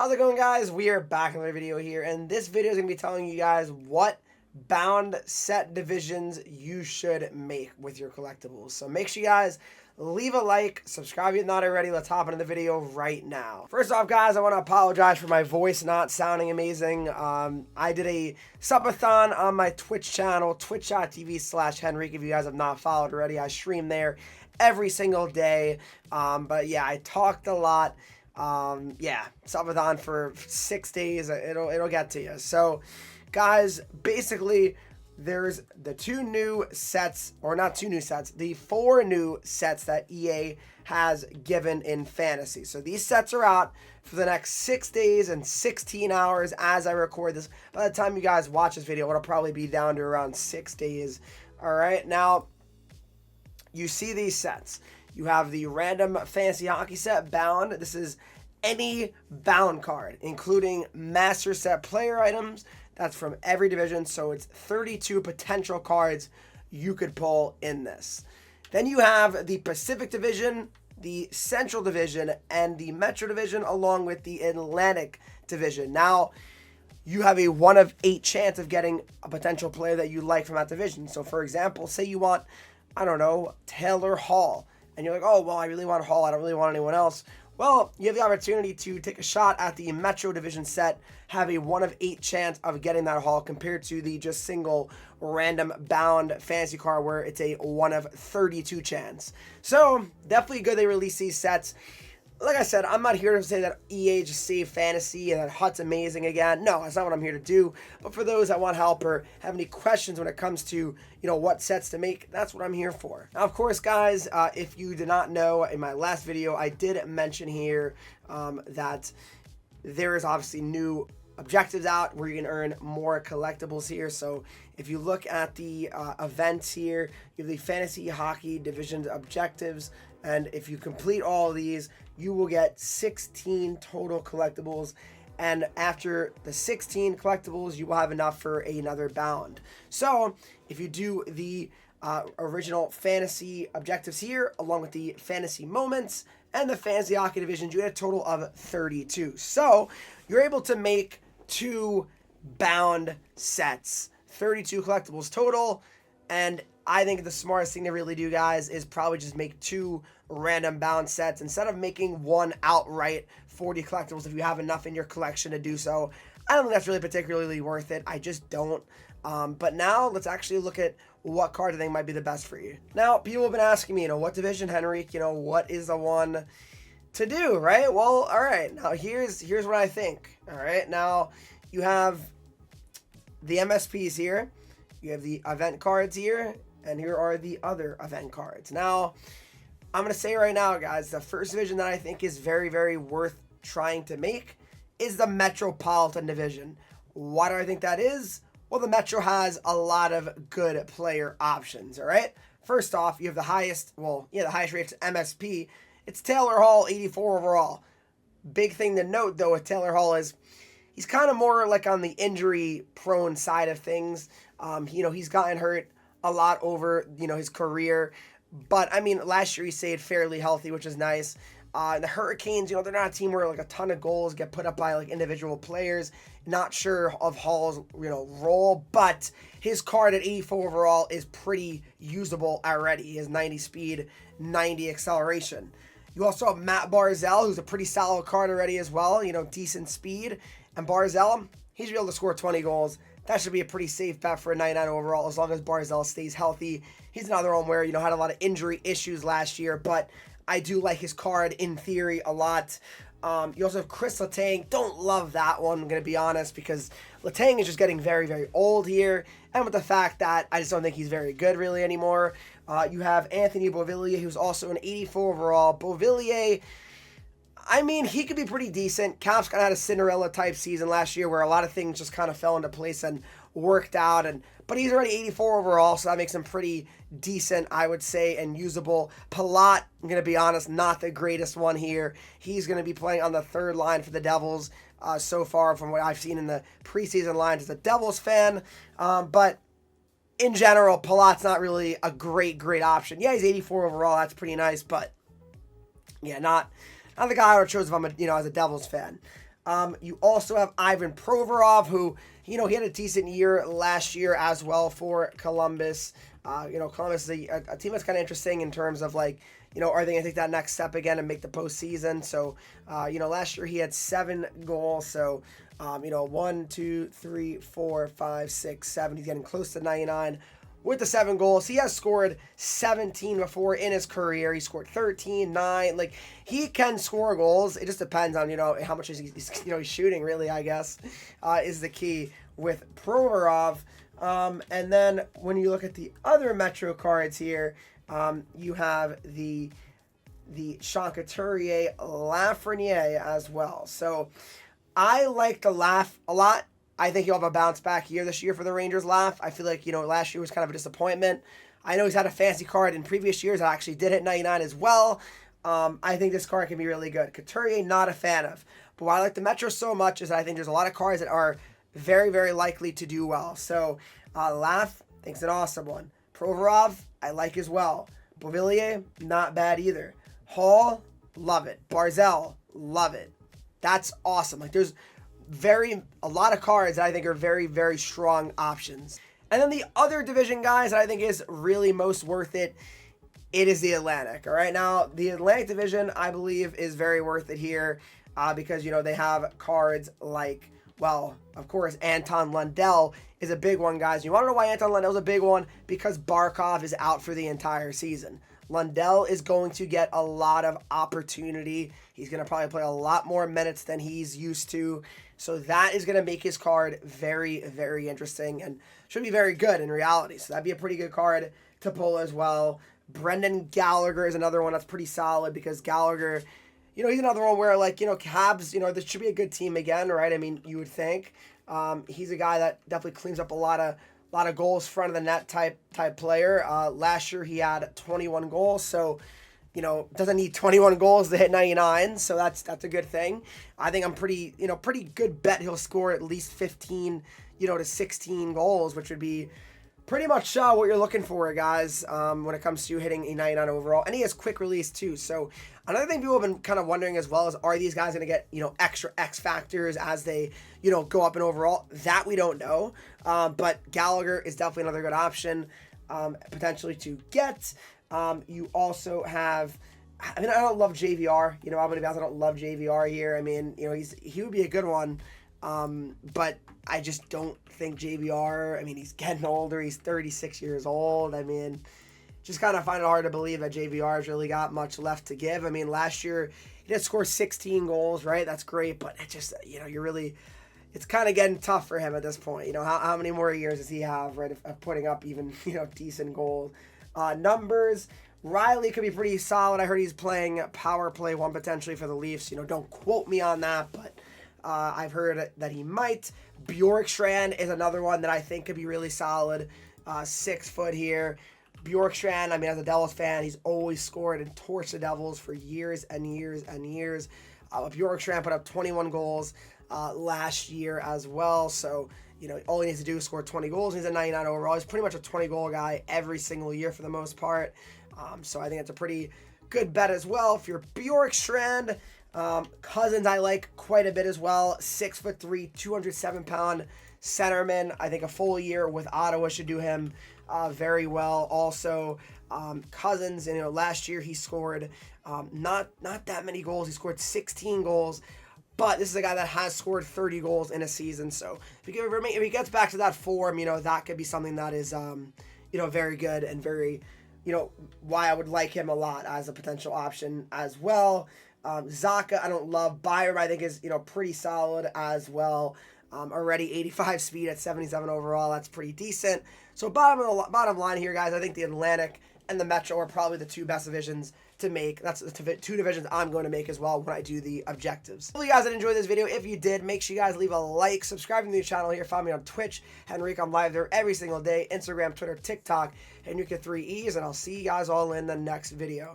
How's it going, guys? We are back in another video here, and this video is going to be telling you guys what bound set divisions you should make with your collectibles. So make sure you guys leave a like, subscribe if you're not already. Let's hop into the video right now. First off, guys, I want to apologize for my voice not sounding amazing. I did a subathon on my Twitch channel, twitch.tv/Henreek. If you guys have not followed already, I stream there every single day. But yeah, I talked a lot. Yeah, subathon for 6 days. It'll get to you. So, guys, basically, there's the two new sets, or not two new sets, the 4 new sets that EA has given in fantasy. So these sets are out for the next 6 days and 16 hours as I record this. By the time you guys watch this video, it'll probably be down to around 6 days. All right, now you see these sets. You have the random fantasy hockey set bound. This is any bound card, including master set player items. That's from every division, so it's 32 potential cards you could pull in this. Then you have the Pacific Division, the Central Division, and the Metro Division, along with the Atlantic Division. Now, you have a 1 of 8 chance of getting a potential player that you like from that division. So, for example, say you want, I don't know, Taylor Hall, and you're like, oh, well, I really want Hall, I don't really want anyone else. Well, you have the opportunity to take a shot at the Metro Division set, have a 1 of 8 chance of getting that haul compared to the just single random bound fantasy card where it's a 1 of 32 chance. So, definitely good they release these sets. Like I said, I'm not here to say that EA just saved fantasy and that HUT's amazing again. No, that's not what I'm here to do. But for those that want help or have any questions when it comes to, what sets to make, that's what I'm here for. Now, of course, guys, if you did not know, in my last video, I did mention here that there is obviously new objectives out where you can earn more collectibles here. So if you look at the events here, you have the Fantasy Hockey Division objectives. And if you complete all of these, you will get 16 total collectibles. And after the 16 collectibles, you will have enough for another bound. So if you do the original fantasy objectives here, along with the fantasy moments and the fantasy hockey divisions, you get a total of 32. So you're able to make 2 bound sets, 32 collectibles total. And I think the smartest thing to really do, guys, is probably just make 2 random bound sets instead of making 1 outright 40 collectibles if you have enough in your collection to do so. I don't think that's really particularly worth it. I just don't. But now let's actually look at what card I think might be the best for you. Now, people have been asking me, what division, Henreek, what is the one to do, right? Well, all right. Now, here's what I think. All right. Now, you have the MSPs here. You have the event cards here. And here are the other event cards. Now, I'm going to say right now, guys, the first division that I think is very, very worth trying to make is the Metropolitan Division. Why do I think that is? Well, the Metro has a lot of good player options, all right? First off, you have the highest rated MSP. It's Taylor Hall, 84 overall. Big thing to note, though, with Taylor Hall is he's kind of more like on the injury-prone side of things. He's gotten hurt a lot over, his career. But, I mean, last year he stayed fairly healthy, which is nice. The Hurricanes, they're not a team where, a ton of goals get put up by, individual players. Not sure of Hall's, role. But his card at 84 overall is pretty usable already. He has 90 speed, 90 acceleration. You also have Matt Barzal, who's a pretty solid card already as well. Decent speed. And Barzal, he's able to score 20 goals. That should be a pretty safe bet for a 99 overall as long as Barzal stays healthy. He's another one where, had a lot of injury issues last year, but I do like his card in theory a lot. You also have Chris Letang. Don't love that one, I'm going to be honest, because Letang is just getting very, very old here. And with the fact that I just don't think he's very good really anymore. You have Anthony Beauvillier, who's also an 84 overall. Beauvillier, I mean, he could be pretty decent. Caps kind of had a Cinderella type season last year where a lot of things just kind of fell into place and worked out. But he's already 84 overall, so that makes him pretty decent, I would say, and usable. Palat, I'm going to be honest, not the greatest one here. He's going to be playing on the 3rd line for the Devils so far from what I've seen in the preseason lines as a Devils fan. But in general, Palat's not really a great option. Yeah, he's 84 overall. That's pretty nice, but yeah, not the guy I would choose if I'm as a Devils fan. You also have Ivan Provorov, who, he had a decent year last year as well for Columbus. Columbus is a team that's kind of interesting in terms of, like, are they going to take that next step again and make the postseason? So, last year he had 7 goals. So, 1, 2, 3, 4, 5, 6, 7. He's getting close to 99 with the 7 goals. He has scored 17 before in his career. He scored 13, 9. Like, he can score goals. It just depends on, how much he's shooting, really, I guess, is the key with Provorov. And then when you look at the other Metro cards here, you have the Sean Couturier Lafreniere as well. So I like the Laf a lot. I think he'll have a bounce back year this year for the Rangers. Laf. I feel like, last year was kind of a disappointment. I know he's had a fancy card in previous years. I actually did hit 99 as well. I think this card can be really good. Couturier, not a fan of. But why I like the Metro so much is that I think there's a lot of cards that are very, very likely to do well. So, Laf, think's an awesome one. Provorov, I like as well. Beauvillier, not bad either. Hall, love it. Barzell, love it. That's awesome. Like, there's a lot of cards that I think are very, very strong options. And then the other division, guys, that I think is really most worth it, it is the Atlantic. All right, now the Atlantic division, I believe, is very worth it here because, they have cards like, well, of course, Anton Lundell is a big one, guys. You want to know why Anton Lundell is a big one? Because Barkov is out for the entire season. Lundell is going to get a lot of opportunity. He's going to probably play a lot more minutes than he's used to. So that is going to make his card very, very interesting and should be very good in reality. So that'd be a pretty good card to pull as well. Brendan Gallagher is another one that's pretty solid because Gallagher, he's another one where, like, Habs, this should be a good team again, right? I mean, you would think. He's a guy that definitely cleans up a lot of goals front of the net type player. Last year he had 21 goals, so doesn't need 21 goals to hit 99, so that's a good thing. I think I'm pretty good bet he'll score at least 15 to 16 goals, which would be pretty much what you're looking for, guys, when it comes to hitting a 99 overall. And he has quick release too. So another thing people have been kind of wondering as well is, are these guys going to get, extra X factors as they, go up in overall? That we don't know. But Gallagher is definitely another good option potentially to get. You also have, I don't love JVR. I'm going to be honest, I don't love JVR here. I mean, he would be a good one. But I just don't think JVR, he's getting older. He's 36 years old. Just kind of find it hard to believe that JVR's really got much left to give. Last year he did score 16 goals, right? That's great, but it just, it's kind of getting tough for him at this point. How many more years does he have, right, of putting up even, decent goal numbers? Riley could be pretty solid. I heard he's playing power play 1 potentially for the Leafs. Don't quote me on that, but I've heard that he might. Bjorkstrand is another one that I think could be really solid. 6 foot here. Bjorkstrand, as a Devils fan, he's always scored and torched the Devils for years and years and years. Bjorkstrand put up 21 goals last year as well. So, all he needs to do is score 20 goals. He's a 99 overall. He's pretty much a 20-goal guy every single year for the most part. So I think it's a pretty good bet as well. If you're Bjorkstrand, Cousins I like quite a bit as well. 6'3", 207-pound centerman. I think a full year with Ottawa should do him very well. Also, Cousins, last year he scored not that many goals. He scored 16 goals. But this is a guy that has scored 30 goals in a season. So if he gets back to that form, that could be something that is, very good and very, why I would like him a lot as a potential option as well. Zaka, I don't love. Byram, I think, is, pretty solid as well. Already 85 speed at 77 overall. That's pretty decent. So bottom line here, guys, I think the Atlantic and the Metro are probably the 2 best divisions to make. That's the 2 divisions I'm going to make as well when I do the objectives. Hopefully you guys did enjoy this video. If you did, make sure you guys leave a like, subscribe to the channel here, follow me on Twitch, Henreek. I'm live there every single day, Instagram, Twitter, TikTok, Henreek 3 E's, and I'll see you guys all in the next video.